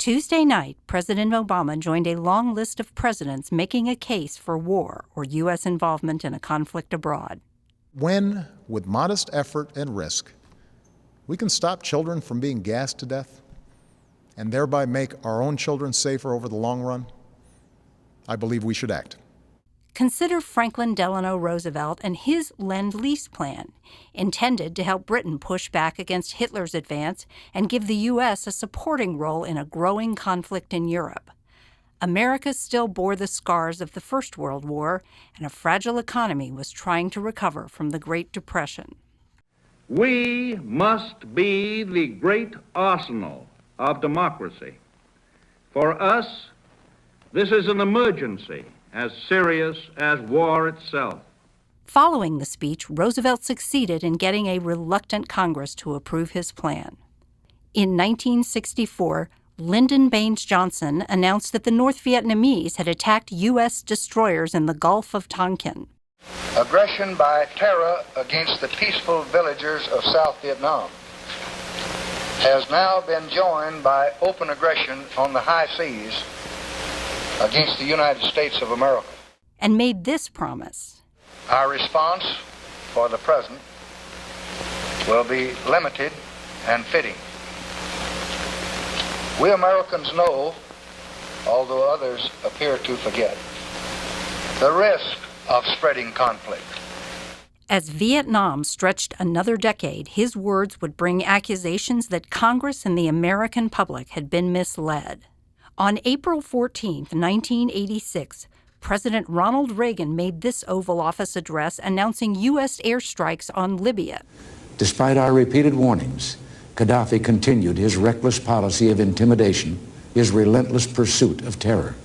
Tuesday night, President Obama joined a long list of presidents making a case for war or U.S. involvement in a conflict abroad. When, with modest effort and risk, we can stop children from being gassed to death and thereby make our own children safer over the long run, I believe we should act. Consider Franklin Delano Roosevelt and his Lend-Lease plan, intended to help Britain push back against Hitler's advance and give the U.S. a supporting role in a growing conflict in Europe. America still bore the scars of the First World War, and a fragile economy was trying to recover from the Great Depression. We must be the great arsenal of democracy. For us, this is an emergency as serious as war itself. Following the speech, Roosevelt succeeded in getting a reluctant Congress to approve his plan. In 1964, Lyndon Baines Johnson announced that the North Vietnamese had attacked U.S. destroyers in the Gulf of Tonkin. Aggression by terror against the peaceful villagers of South Vietnam has now been joined by open aggression on the high seas against the United States of America. And made this promise. Our response for the present will be limited and fitting. We Americans know, although others appear to forget, the risk of spreading conflict. As Vietnam stretched another decade, his words would bring accusations that Congress and the American public had been misled. On April 14, 1986, President Ronald Reagan made this Oval Office address announcing U.S. airstrikes on Libya. Despite our repeated warnings, Gaddafi continued his reckless policy of intimidation, his relentless pursuit of terror.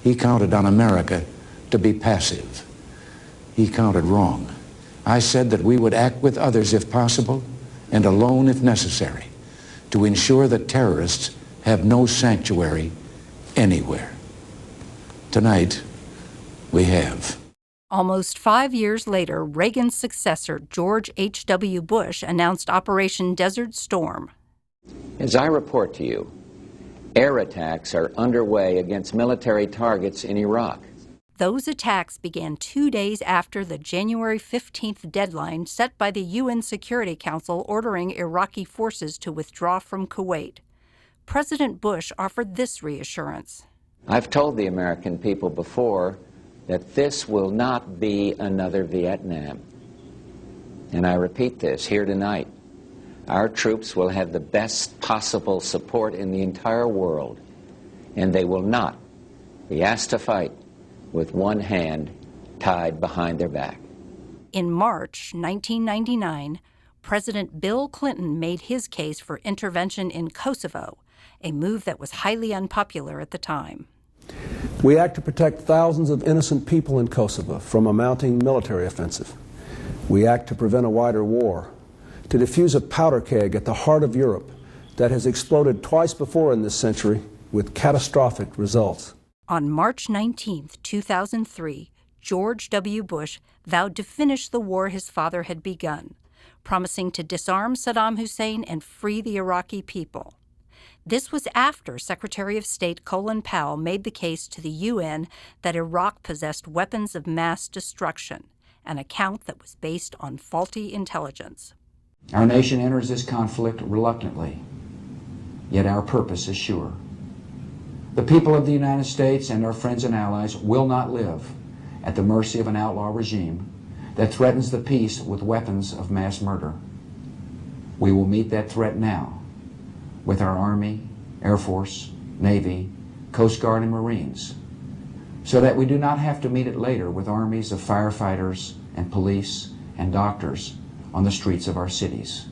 He counted on America to be passive. He counted wrong. I said that we would act with others if possible, and alone if necessary, to ensure that terrorists have no sanctuary anywhere. Tonight, we have. Almost 5 years later, Reagan's successor, George H.W. Bush, announced Operation Desert Storm. As I report to you, air attacks are underway against military targets in Iraq. Those attacks began 2 days after the January 15th deadline set by the UN Security Council ordering Iraqi forces to withdraw from Kuwait. President Bush offered this reassurance. I've told the American people before that this will not be another Vietnam. And I repeat this here tonight. Our troops will have the best possible support in the entire world, and they will not be asked to fight with one hand tied behind their back. In March 1999, President Bill Clinton made his case for intervention in Kosovo, a move that was highly unpopular at the time. We act to protect thousands of innocent people in Kosovo from a mounting military offensive. We act to prevent a wider war, to defuse a powder keg at the heart of Europe that has exploded twice before in this century with catastrophic results. On March 19, 2003, George W. Bush vowed to finish the war his father had begun, promising to disarm Saddam Hussein and free the Iraqi people. This was after Secretary of State Colin Powell made the case to the UN that Iraq possessed weapons of mass destruction, an account that was based on faulty intelligence. Our nation enters this conflict reluctantly, yet our purpose is sure. The people of the United States and our friends and allies will not live at the mercy of an outlaw regime that threatens the peace with weapons of mass murder. We will meet that threat now with our Army, Air Force, Navy, Coast Guard, and Marines, so that we do not have to meet it later with armies of firefighters and police and doctors on the streets of our cities.